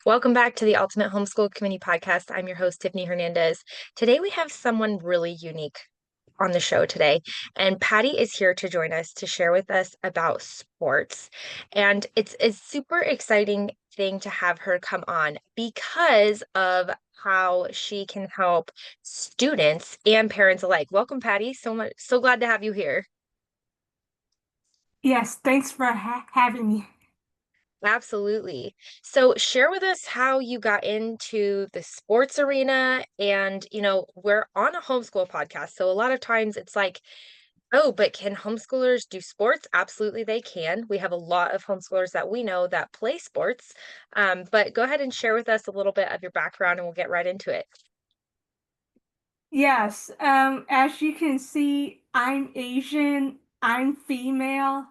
Welcome back to the Ultimate Homeschool Community Podcast. I'm your host, Tiffany Hernandez. Today we have someone really unique on the show today, and Patty is here to join us to share with us about sports. And it's a super exciting thing to have her come on because of how she can help students and parents alike. Welcome, Patty. So glad to have you here. Yes, thanks for having me. Absolutely. So share with us how you got into the sports arena and, we're on a homeschool podcast. So a lot of times it's like, oh, but can homeschoolers do sports? Absolutely, they can. We have a lot of homeschoolers that we know that play sports. But go ahead and share with us a little bit of your background and we'll get right into it. Yes, as you can see, I'm Asian, I'm female.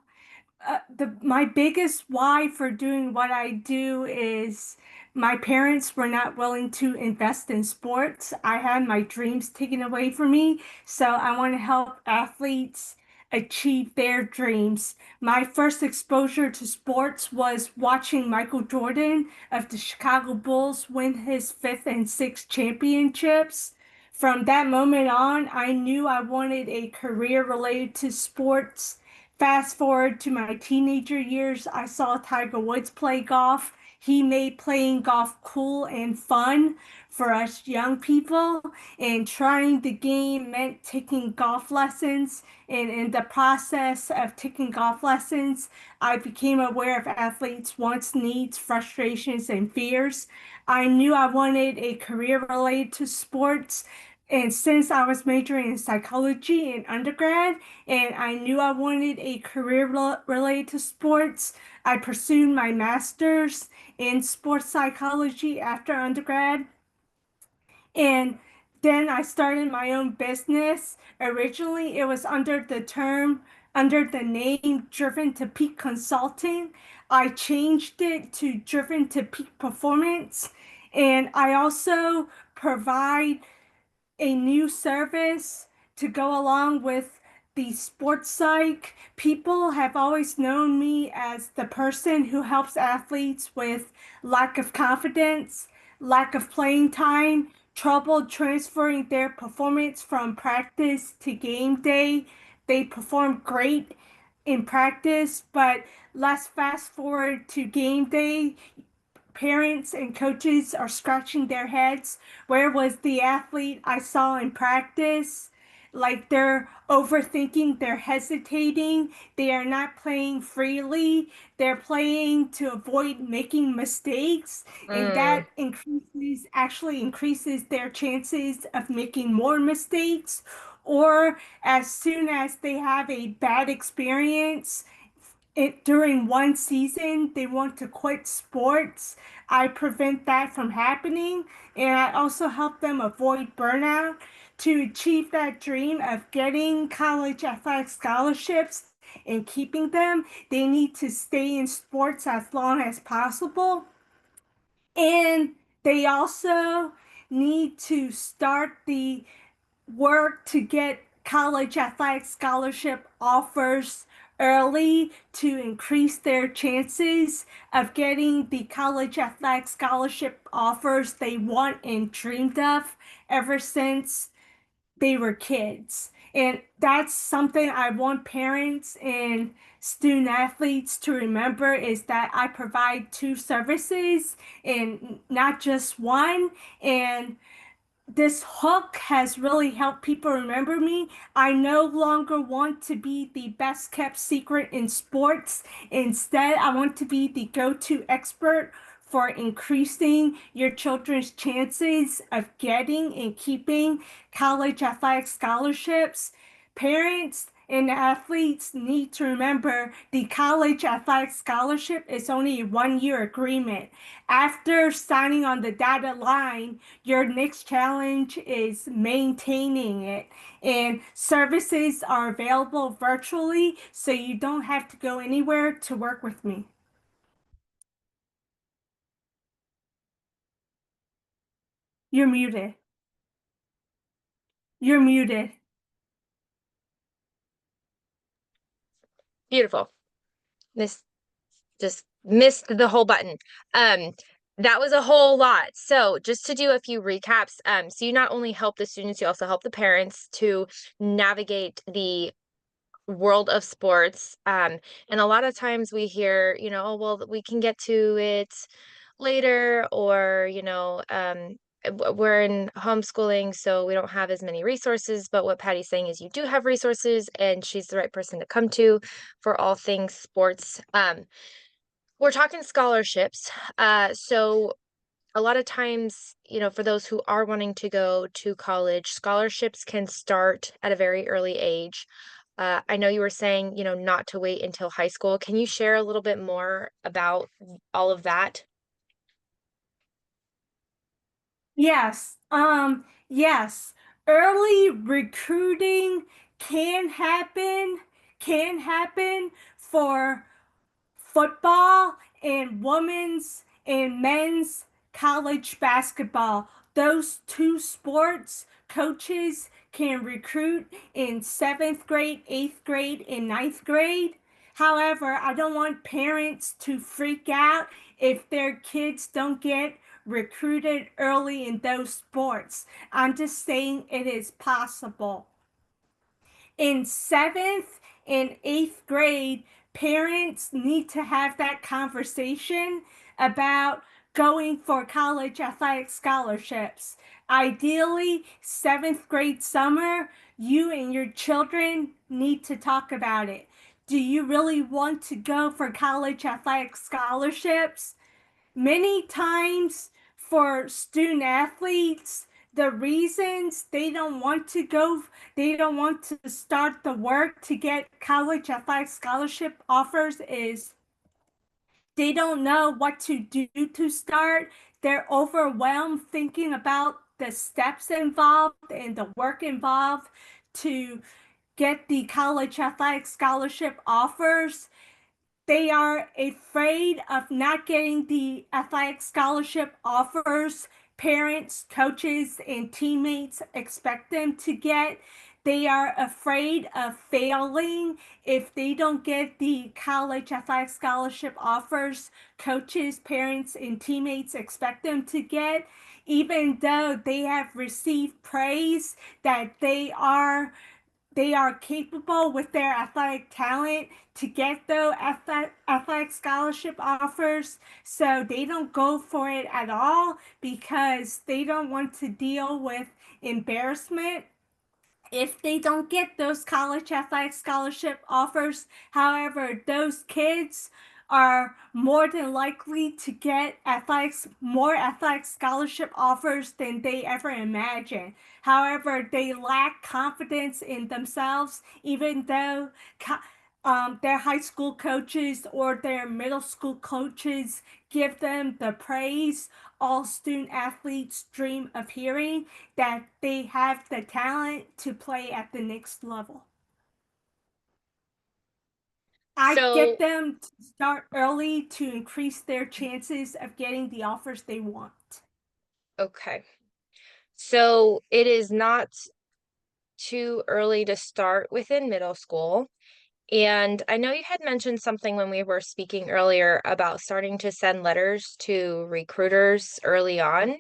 The my biggest why for doing what I do is my parents were not willing to invest in sports. I had my dreams taken away from me, so I want to help athletes achieve their dreams. My first exposure to sports was watching Michael Jordan of the Chicago Bulls win his fifth and sixth championships. From that moment on, I knew I wanted a career related to sports. Fast forward to my teenager years, I saw Tiger Woods play golf. He made playing golf cool and fun for us young people, and trying the game meant taking golf lessons. And in the process of taking golf lessons, I became aware of athletes' wants, needs, frustrations, and fears. I knew I wanted a career related to sports. And since I was majoring in psychology in undergrad, and I knew I wanted a career related to sports, I pursued my master's in sports psychology after undergrad. And then I started my own business. Originally, it was under the name Driven to Peak Consulting. I changed it to Driven to Peak Performance. And I also provide a new service to go along with the sports psych. People have always known me as the person who helps athletes with lack of confidence, lack of playing time, trouble transferring their performance from practice to game day. They perform great in practice, but let's fast forward to game day. Parents and coaches are scratching their heads. Where was the athlete I saw in practice? Like, they're overthinking, they're hesitating, they are not playing freely, they're playing to avoid making mistakes, and Mm, that actually increases their chances of making more mistakes. Or as soon as they have a bad experience, during one season they want to quit sports. I prevent that from happening, and I also help them avoid burnout. To achieve that dream of getting college athletic scholarships and keeping them, they need to stay in sports as long as possible. And they also need to start the work to get college athletic scholarship offers early to increase their chances of getting the college athletic scholarship offers they want and dreamed of ever since they were kids. And that's something I want parents and student athletes to remember, is that I provide two services and not just one. And this hook has really helped people remember me. I no longer want to be the best kept secret in sports. Instead, I want to be the go-to expert for increasing your children's chances of getting and keeping college athletic scholarships. Parents and athletes need to remember the college athletic scholarship is only a 1 year agreement. After signing on the dotted line, your next challenge is maintaining it. And services are available virtually, so you don't have to go anywhere to work with me. You're muted. You're muted. beautiful. This just missed the whole button. Um, That was a whole lot. So, just to do a few recaps, so you not only help the students, you also help the parents to navigate the world of sports. And a lot of times we hear, oh, well, we can get to it later, or, we're in homeschooling, so we don't have as many resources. But what Patty's saying is you do have resources, and she's the right person to come to for all things sports. We're talking scholarships. So a lot of times, for those who are wanting to go to college, scholarships can start at a very early age. I know you were saying, not to wait until high school. Can you share a little bit more about all of that? Yes. Early recruiting can happen, can happen for football and women's and men's college basketball. Those two sports coaches can recruit in seventh grade, eighth grade, and ninth grade. However, I don't want parents to freak out if their kids don't get recruited early in those sports. I'm just saying it is possible. In seventh and eighth grade, parents need to have that conversation about going for college athletic scholarships. Ideally, seventh grade summer, you and your children need to talk about it. Do you really want to go for college athletic scholarships? Many times for student athletes, the reasons they don't want to start the work to get college athletic scholarship offers is they don't know what to do to start. They're overwhelmed thinking about the steps involved and the work involved to get the college athletic scholarship offers. They are afraid of not getting the athletic scholarship offers parents, coaches, and teammates expect them to get. They are afraid of failing if they don't get the college athletic scholarship offers coaches, parents, and teammates expect them to get, even though they have received praise that they are capable with their athletic talent to get those athletic scholarship offers. So they don't go for it at all because they don't want to deal with embarrassment if they don't get those college athletic scholarship offers. However, those kids are more than likely to get more athletic scholarship offers than they ever imagined. However, they lack confidence in themselves, even though their high school coaches or their middle school coaches give them the praise all student athletes dream of hearing, that they have the talent to play at the next level. I get So, them to start early to increase their chances of getting the offers they want. okay. So it is not too early to start within middle school. And I know you had mentioned something when we were speaking earlier about starting to send letters to recruiters early on.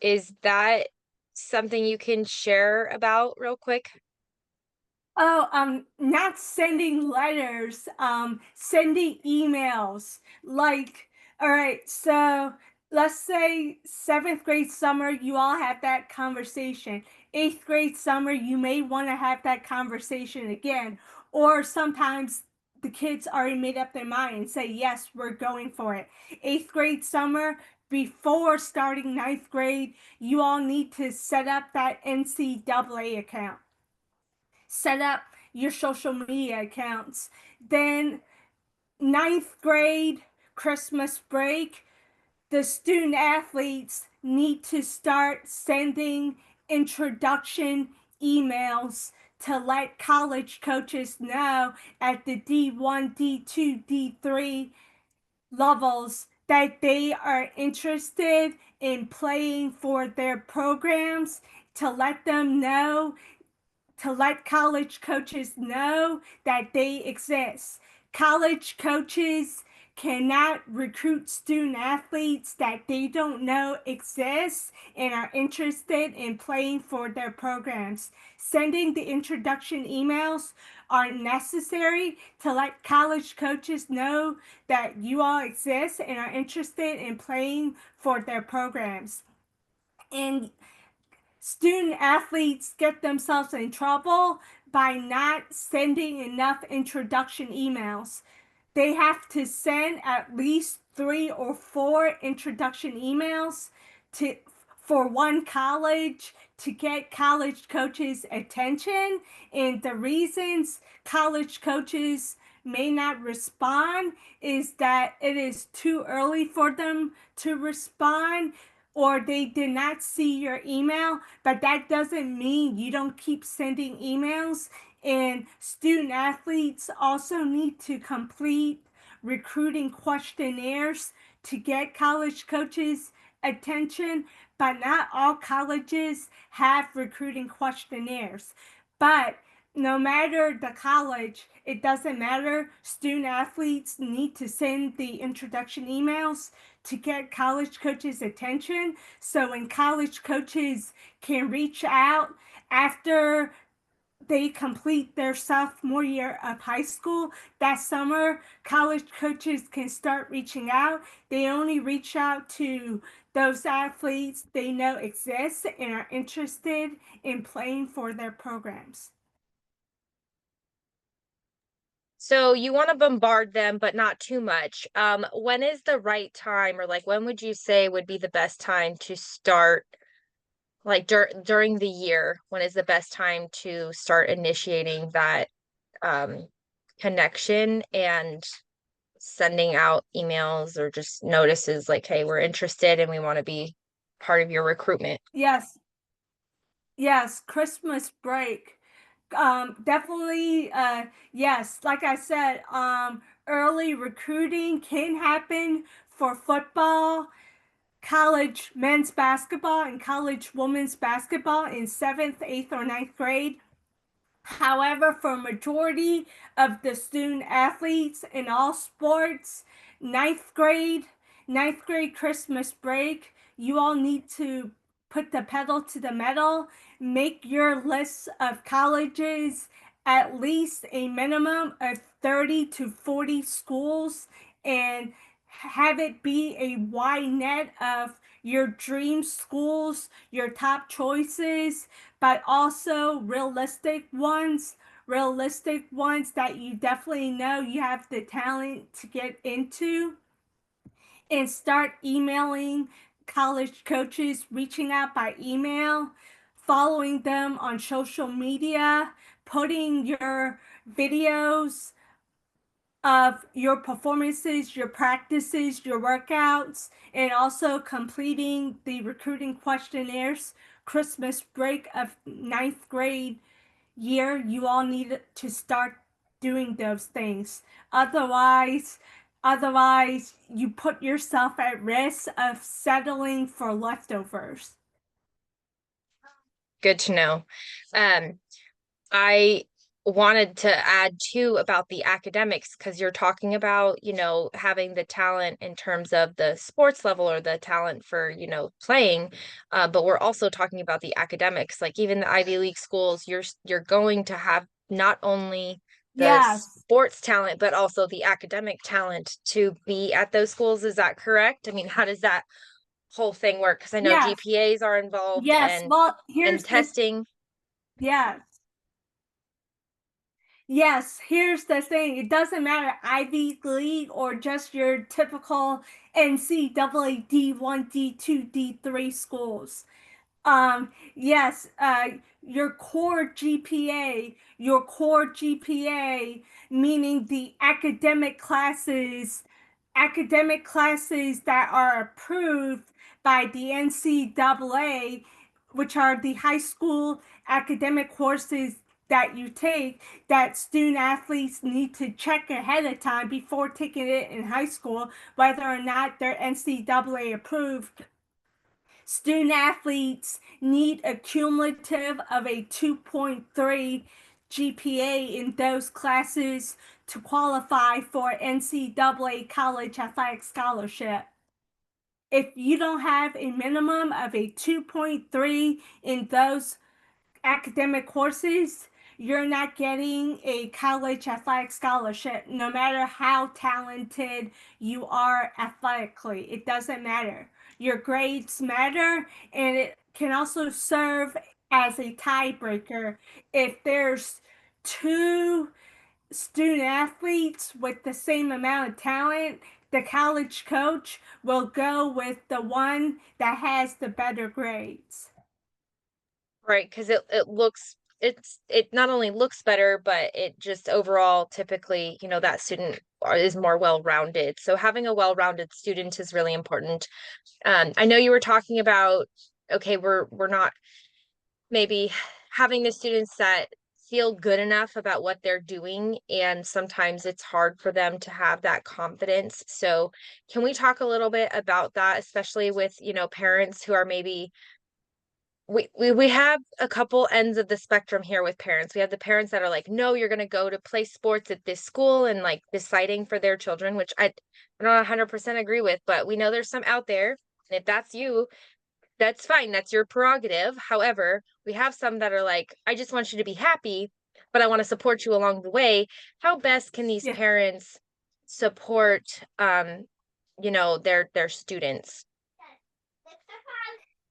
Is that something you can share about real quick? Oh, not sending letters, sending emails. Like, all right, so let's say seventh grade summer, you all have that conversation. Eighth grade summer, you may want to have that conversation again. Or sometimes the kids already made up their mind and say, yes, we're going for it. Eighth grade summer, before starting ninth grade, you all need to set up that NCAA account, set up your social media accounts. Then, ninth grade, Christmas break, the student athletes need to start sending introduction emails to let college coaches know at the D1, D2, D3 levels that they are interested in playing for their programs, to let them know, to let college coaches know that they exist. College coaches cannot recruit student athletes that they don't know exist and are interested in playing for their programs. Sending the introduction emails are necessary to let college coaches know that you all exist and are interested in playing for their programs. And student athletes get themselves in trouble by not sending enough introduction emails. They have to send at least 3 or 4 introduction emails to for one college to get college coaches' attention. And the reasons college coaches may not respond is that it is too early for them to respond, or they did not see your email, but that doesn't mean you don't keep sending emails. And student athletes also need to complete recruiting questionnaires to get college coaches' attention, but not all colleges have recruiting questionnaires. But no matter the college, it doesn't matter. Student athletes need to send the introduction emails to get college coaches' attention. So when college coaches can reach out after they complete their sophomore year of high school, that summer, college coaches can start reaching out. They only reach out to those athletes they know exist and are interested in playing for their programs. So you want to bombard them, but not too much. When is the right time, or like when would you say would be the best time to start, like during the year, when is the best time to start initiating that um connection and sending out emails or just notices like, hey, we're interested and we want to be part of your recruitment? Yes, yes, Christmas break. Definitely, yes, like I said, early recruiting can happen for football, college men's basketball, and college women's basketball in seventh, eighth, or ninth grade. However, for majority of the student athletes in all sports, ninth grade, ninth grade Christmas break, you all need to put the pedal to the metal, make your list of colleges at least a minimum of 30 to 40 schools, and have it be a wide net of your dream schools, your top choices, but also realistic ones that you definitely know you have the talent to get into, and start emailing college coaches, reaching out by email, following them on social media, putting your videos of your performances, your practices, your workouts, and also completing the recruiting questionnaires Christmas break of ninth grade year. You all need to start doing those things. Otherwise, otherwise you put yourself at risk of settling for leftovers. Good to know. Um, I wanted to add too about the academics because you're talking about, having the talent in terms of the sports level or the talent for, playing. But we're also talking about the academics. Like even the Ivy League schools, you're going to have not only the Yes. sports talent, but also the academic talent to be at those schools. Is that correct? I mean, how does that whole thing work? Because I know Yes. GPAs are involved Yes. Well, and here's the testing. yes. Yes, here's the thing. It doesn't matter Ivy League or just your typical NCAA D1, D2, D3 schools. Yes, your core GPA, meaning the academic classes that are approved by the NCAA, which are the high school academic courses that you take, that student athletes need to check ahead of time before taking it in high school, whether or not they're NCAA approved. Student athletes need a cumulative of a 2.3 GPA in those classes to qualify for NCAA college athletic scholarship. If you don't have a minimum of a 2.3 in those academic courses, you're not getting a college athletic scholarship, no matter how talented you are athletically. It doesn't matter. Your grades matter, and it can also serve as a tiebreaker if there's two student athletes with the same amount of talent. The college coach will go with the one that has the better grades. Right, because it not only looks better, but it just overall typically, that student is more well-rounded. So having a well-rounded student is really important. I know you were talking about, okay, we're not maybe having the students that feel good enough about what they're doing, and sometimes it's hard for them to have that confidence. So can we talk a little bit about that, especially with, parents who are maybe we have a couple ends of the spectrum here with parents. We have the parents that are like, no, you're going to go to play sports at this school and like deciding for their children, which I don't 100% agree with, but we know there's some out there. And if that's you, that's fine. That's your prerogative. However, we have some that are like, I just want you to be happy, but I want to support you along the way. How best can these Yeah. parents support, their students?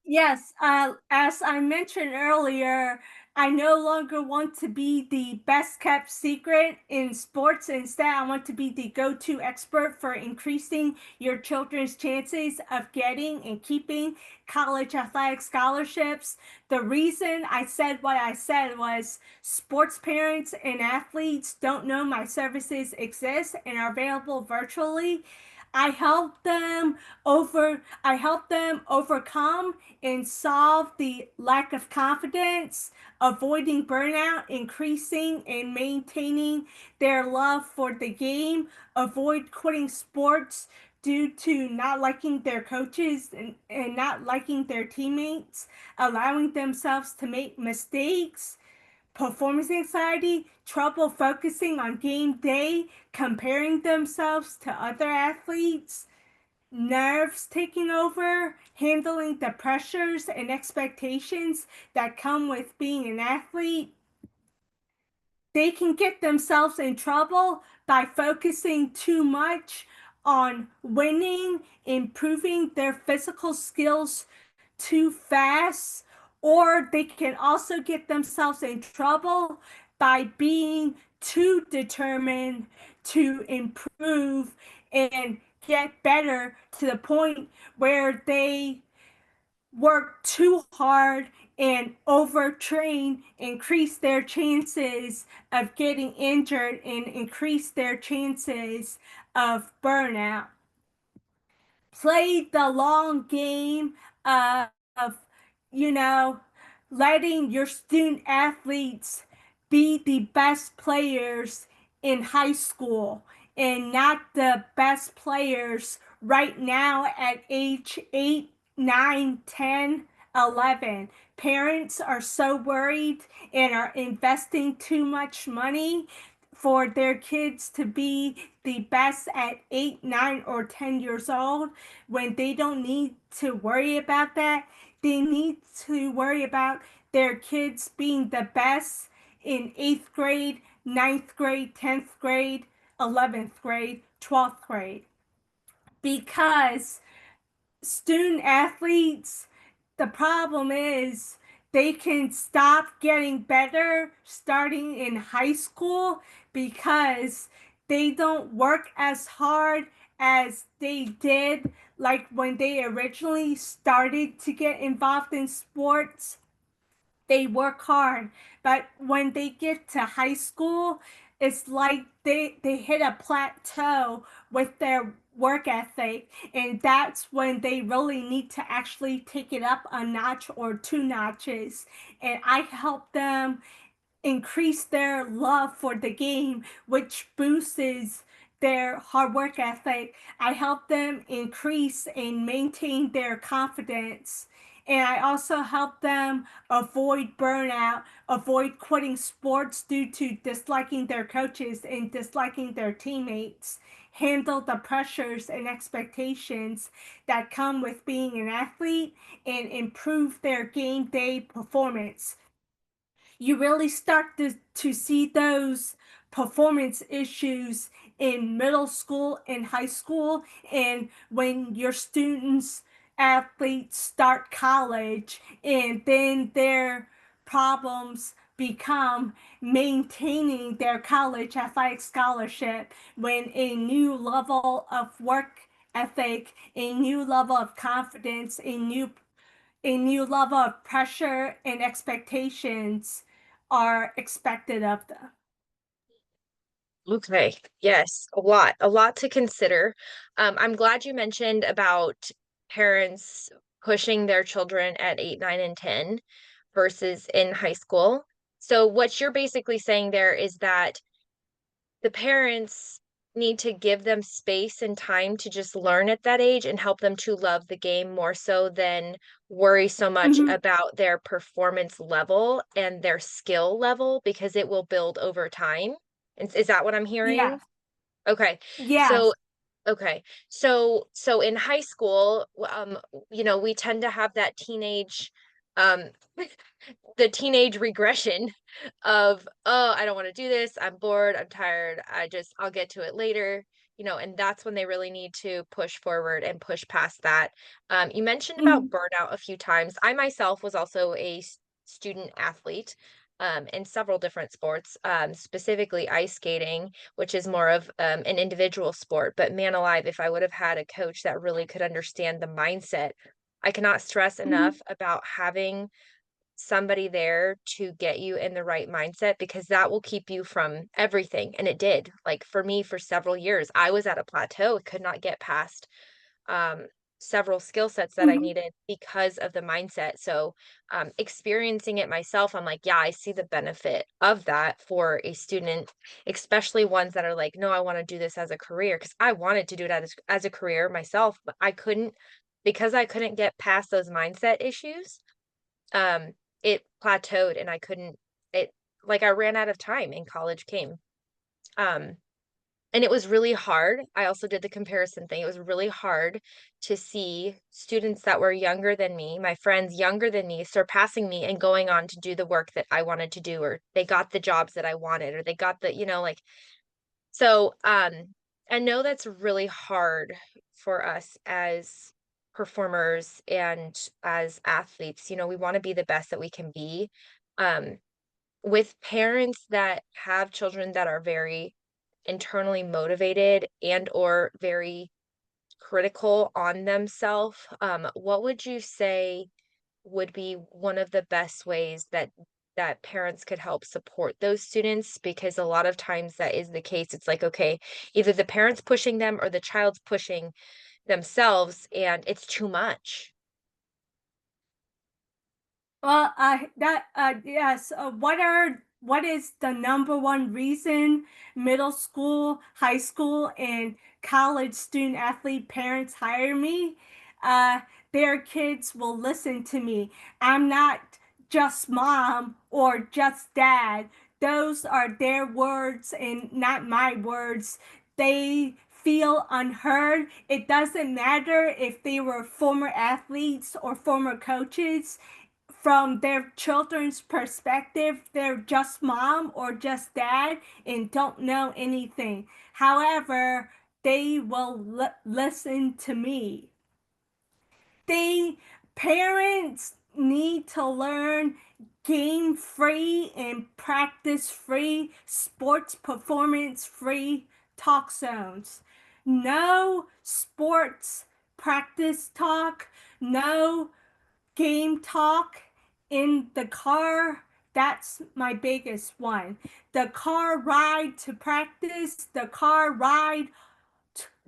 Yes, as I mentioned earlier, I no longer want to be the best kept secret in sports. Instead, I want to be the go to expert for increasing your children's chances of getting and keeping college athletic scholarships. The reason I said what I said was sports parents and athletes don't know my services exist and are available virtually. I help them overcome and solve the lack of confidence, avoiding burnout, increasing and maintaining their love for the game, avoid quitting sports due to not liking their coaches and not liking their teammates, allowing themselves to make mistakes, performance anxiety, trouble focusing on game day, comparing themselves to other athletes, nerves taking over, handling the pressures and expectations that come with being an athlete. They can get themselves in trouble by focusing too much on winning, improving their physical skills too fast, or they can also get themselves in trouble by being too determined to improve and get better to the point where they work too hard and overtrain, increase their chances of getting injured and increase their chances of burnout. Play the long game of, you know, letting your student athletes be the best players in high school and not the best players right now at age 8, 9, 10, 11. Parents are so worried and are investing too much money for their kids to be the best at 8, 9, or 10 years old when they don't need to worry about that. They need to worry about their kids being the best in 8th grade, 9th grade, 10th grade, 11th grade, 12th grade. Because student athletes, the problem is they can stop getting better starting in high school because they don't work as hard as they did like when they originally started to get involved in sports. They work hard, but when they get to high school, it's like they hit a plateau with their work ethic, and that's when they really need to actually take it up a notch or two notches. And I help them increase their love for the game, which boosts their hard work ethic. I help them increase and maintain their confidence And I also help them avoid burnout, avoid quitting sports due to disliking their coaches and disliking their teammates, handle the pressures and expectations that come with being an athlete, and improve their game day performance. You really start to see those performance issues in middle school and high school, and when your students athletes start college, and then their problems become maintaining their college athletic scholarship when a new level of work ethic, a new level of confidence, a new level of pressure and expectations are expected of them. Okay. Yes, a lot to consider. I'm glad you mentioned about parents pushing their children at 8, 9, and 10 versus in high school. So what you're basically saying there is that the parents need to give them space and time to just learn at that age and help them to love the game more so than worry so much Mm-hmm. about their performance level and their skill level because it will build over time. Is that what I'm hearing? Yes. Okay. So Yes. okay. So in high school, we tend to have that teenage um the teenage regression of, oh, I don't want to do this. I'm bored. I'm tired. I'll get to it later. And that's when they really need to push forward and push past that. You mentioned Mm-hmm. about burnout a few times. I myself was also a student athlete in several different sports, specifically ice skating, which is more of an individual sport. But man alive, if I would have had a coach that really could understand the mindset, I cannot stress Mm-hmm. enough about having somebody there to get you in the right mindset because that will keep you from everything. And it did. Like for me, for several years, I was at a plateau, could not get past um, several skill sets that I Mm-hmm. needed because of the mindset. So, experiencing it myself, I'm like, yeah, I see the benefit of that for a student, especially ones that are like, no, I want to do this as a career because I wanted to do it as a career myself, but I couldn't because I couldn't get past those mindset issues. um, it plateaued and I couldn't it like I ran out of time and college came. Um, and it was really hard. I also did the comparison thing. It was really hard to see students that were younger than me, my friends younger than me, surpassing me and going on to do the work that I wanted to do, or they got the jobs that I wanted, or they got like so, I know that's really hard for us as performers and as athletes. We want to be the best that we can be. Um, with parents that have children that are very internally motivated and or very critical on themselves, what would you say would be one of the best ways that parents could help support those students? Because a lot of times that is the case. It's like, okay, either the parents pushing them or the child's pushing themselves and it's too much. Well, that yes. What is the number one reason middle school, high school, and college student athlete parents hire me? Uh, their kids will listen to me. I'm not just mom or just dad. Those are their words and not my words. They feel unheard. It doesn't matter if they were former athletes or former coaches. From their children's perspective, they're just mom or just dad and don't know anything. However, they will listen to me. They Parents need to learn game free and practice free, sports performance free talk zones. No sports practice talk, no game talk in the car. That's my biggest one. The car ride to practice, the car ride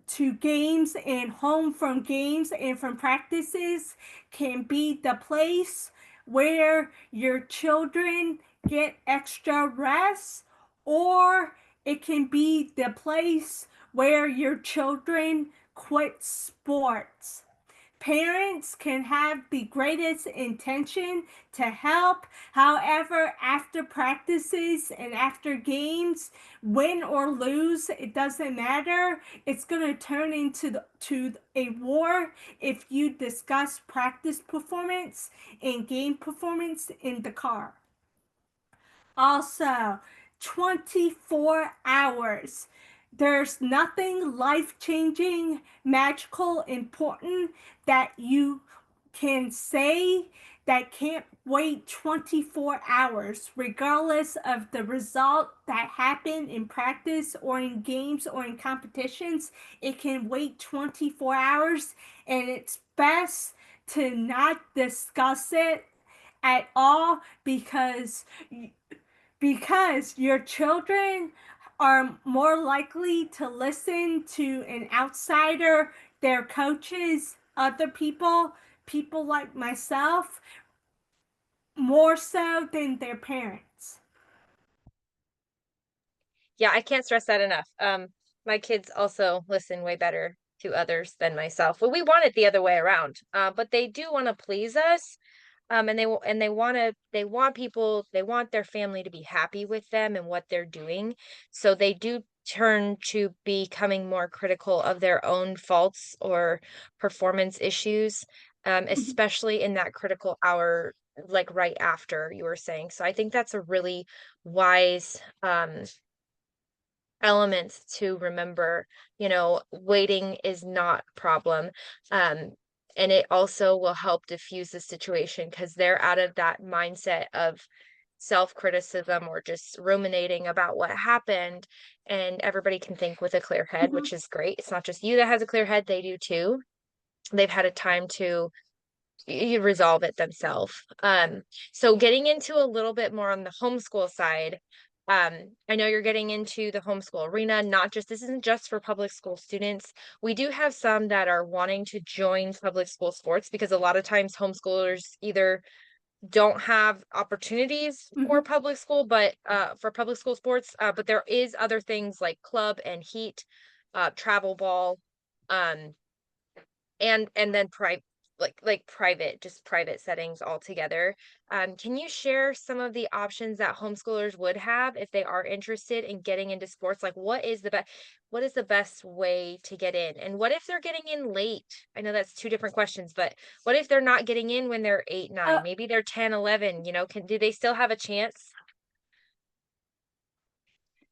to games and home from games and from practices can be the place where your children get extra rest, or it can be the place where your children quit sports. Parents can have the greatest intention to help. However, after practices and after games, win or lose, it doesn't matter. It's going to turn to a war if you discuss practice performance and game performance in the car. Also, 24 hours. There's nothing life changing, magical, important that you can say that can't wait 24 hours, regardless of the result that happened in practice or in games or in competitions. It can wait 24 hours, and it's best to not discuss it at all because your children are more likely to listen to an outsider, their coaches, other people, people like myself, more so than their parents. Yeah, I can't stress that enough. My kids also listen way better to others than myself. Well, we want it the other way around. But they do want to please us. And they want people, they want their family to be happy with them and what they're doing. So they do turn to becoming more critical of their own faults or performance issues, especially in that critical hour, like right after you were saying. So I think that's a really wise elements to remember. Waiting is not a problem. um and it also will help diffuse the situation because they're out of that mindset of self-criticism or just ruminating about what happened, and everybody can think with a clear head, Mhm. which is great. It's not just you that has a clear head, they do too. They've had a time to you resolve it themselves. So getting into a little bit more on the homeschool side, I know you're getting into the homeschool arena, not just, this isn't just for public school students. We do have some that are wanting to join public school sports because a lot of times homeschoolers either don't have opportunities for Mhm. public school, but for public school sports, but there is other things like club and heat, travel ball, um, and then private, like private, just private settings altogether. Can you share some of the options that homeschoolers would have if they are interested in getting into sports? Like what is the best way to get in? And what if they're getting in late? I know that's two different questions, but what if they're not getting in when they're 8, 9? Uh, Maybe they're 10, 11, do they still have a chance?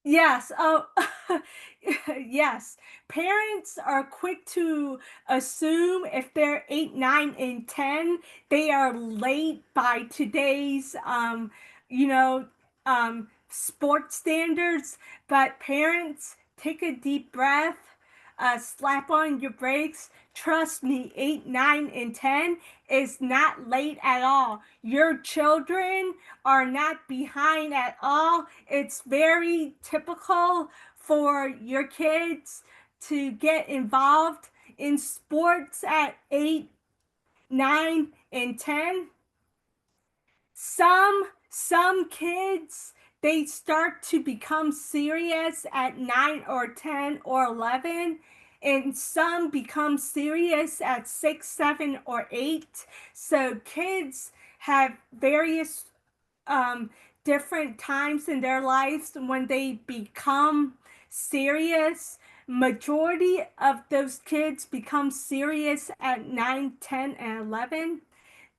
Yes. Oh, yes. Parents are quick to assume if they're 8, 9, and 10, they are late by today's, you know, sports standards. But parents, take a deep breath, slap on your brakes. Trust me, 8, 9, and 10 is not late at all. Your children are not behind at all. It's very typical for your kids to get involved in sports at 8, 9, and 10. Some kids, they start to become serious at 9 or 10 or 11, and some become serious at 6, 7, or 8. So kids have various um, different times in their lives when they become serious. Majority of those kids become serious at 9, 10, and 11.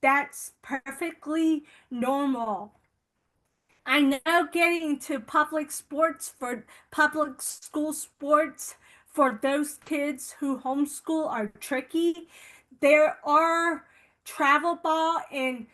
That's perfectly normal. I know getting to public school sports for those kids who homeschool are tricky. There are travel ball and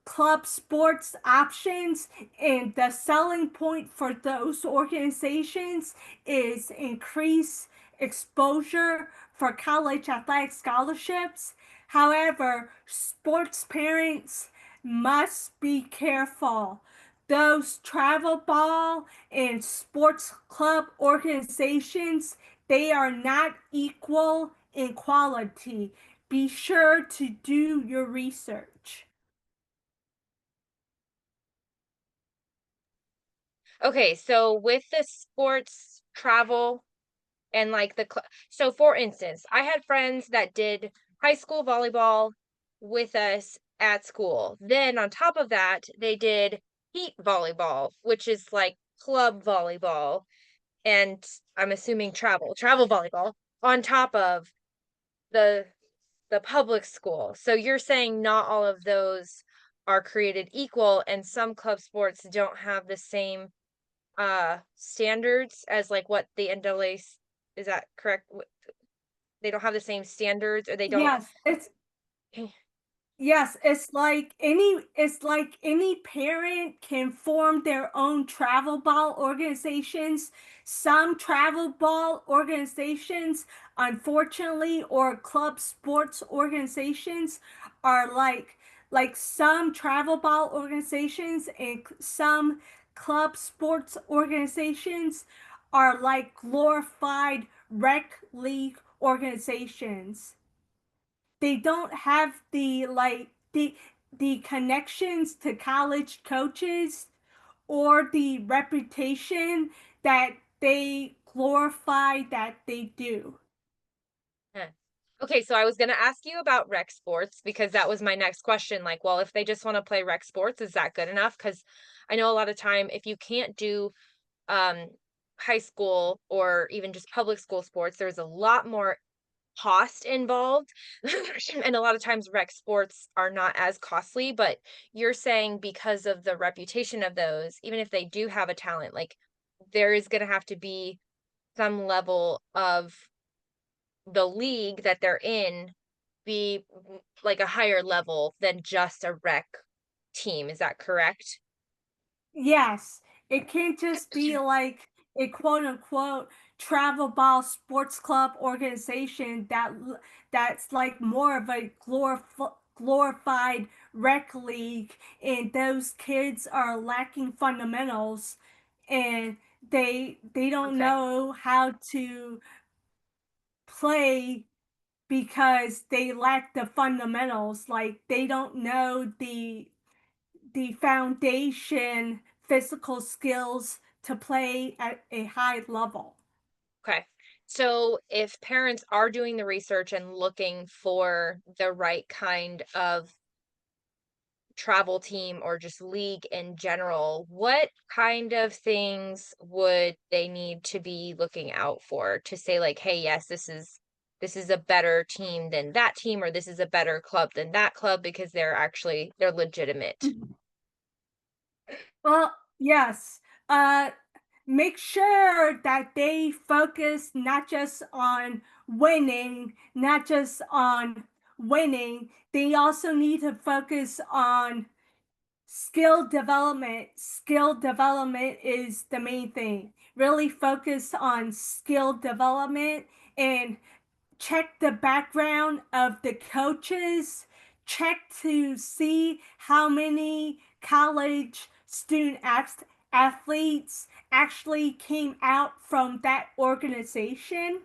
club sports options, and the selling point for those organizations is increased exposure for college athletic scholarships. However, sports parents must be careful. Those travel ball and sports club organizations, they are not equal in quality. Be sure to do your research. Okay, so with the sports travel and like so for instance, I had friends that did high school volleyball with us at school. Then on top of that, they did heat volleyball, which is like club volleyball, and I'm assuming travel volleyball on top of the the public school. So you're saying not all of those are created equal, and some club sports don't have the same standards as like what the NAA is that correct? They don't have the same standards, or they don't. Yes, yes, it's like any parent can form their own travel ball organizations. Some travel ball organizations, unfortunately, or club sports organizations are like some travel ball organizations and some club sports organizations are like glorified rec league organizations. They don't have the connections to college coaches or the reputation that they glorify that they do. Huh. Okay, so I was gonna ask you about rec sports because that was my next question. Like, well, if they just want to play rec sports, is that good enough? Because I know a lot of time if you can't do um high school or even just public school sports, there's a lot more cost involved. And a lot of times rec sports are not as costly, but you're saying because of the reputation of those, even if they do have a talent, like there is gonna have to be some level of the league that they're in be like a higher level than just a rec team. Is that correct? Yes, it can't just be like a quote unquote travel ball sports club organization that's like more of a glorified rec league, and those kids are lacking fundamentals, and they don't Okay. know how to play because they lack the fundamentals. Like they don't know the foundation physical skills to play at a high level. Okay. So if parents are doing the research and looking for the right kind of travel team or just league in general, what kind of things would they need to be looking out for to say like, "Hey, yes, this is a better team than that team, or this is a better club than that club because they're legitimate." Well, yes. Uh, Make sure that they focus not just on winning. They also need to focus on skill development. Skill development is the main thing. Really focus on skill development and check the background of the coaches, check to see how many college athletes actually came out from that organization.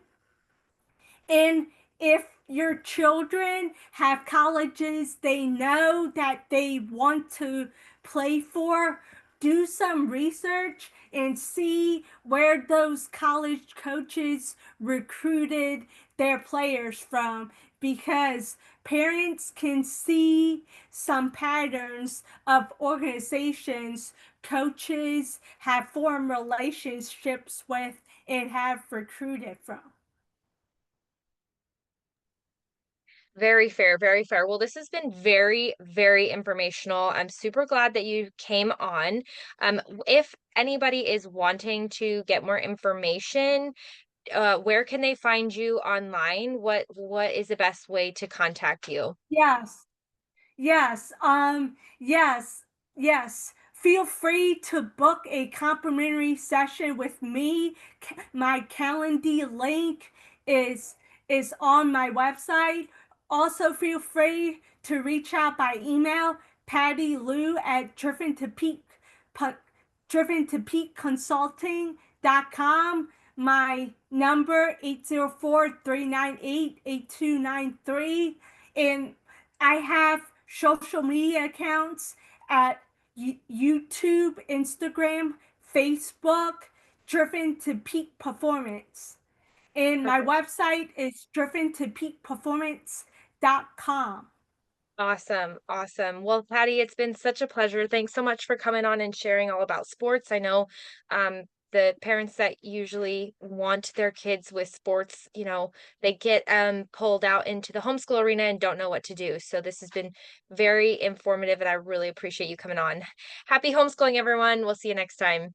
And if your children have colleges they know that they want to play for, do some research and see where those college coaches recruited their players from, because parents can see some patterns of organizations coaches have formed relationships with and have recruited from. Very fair, very fair. Well, this has been very, very informational. I'm super glad that you came on. If anybody is wanting to get more information, where can they find you online? What is the best way to contact you? Yes. Yes, yes, yes. Feel free to book a complimentary session with me. My calendar link is is on my website. Also, feel free to reach out by email, Patty Luu at driven to peak consulting.com. My number 804-398-8293. And I have social media accounts at YouTube, Instagram, Facebook, Driven to Peak Performance. And my Perfect. website is driven to peak Awesome. Awesome. Well, Patty, it's been such a pleasure. Thanks so much for coming on and sharing all about sports. I know um, the parents that usually want their kids with sports, they get pulled out into the homeschool arena and don't know what to do. So this has been very informative, and I really appreciate you coming on. Happy homeschooling, everyone. We'll see you next time.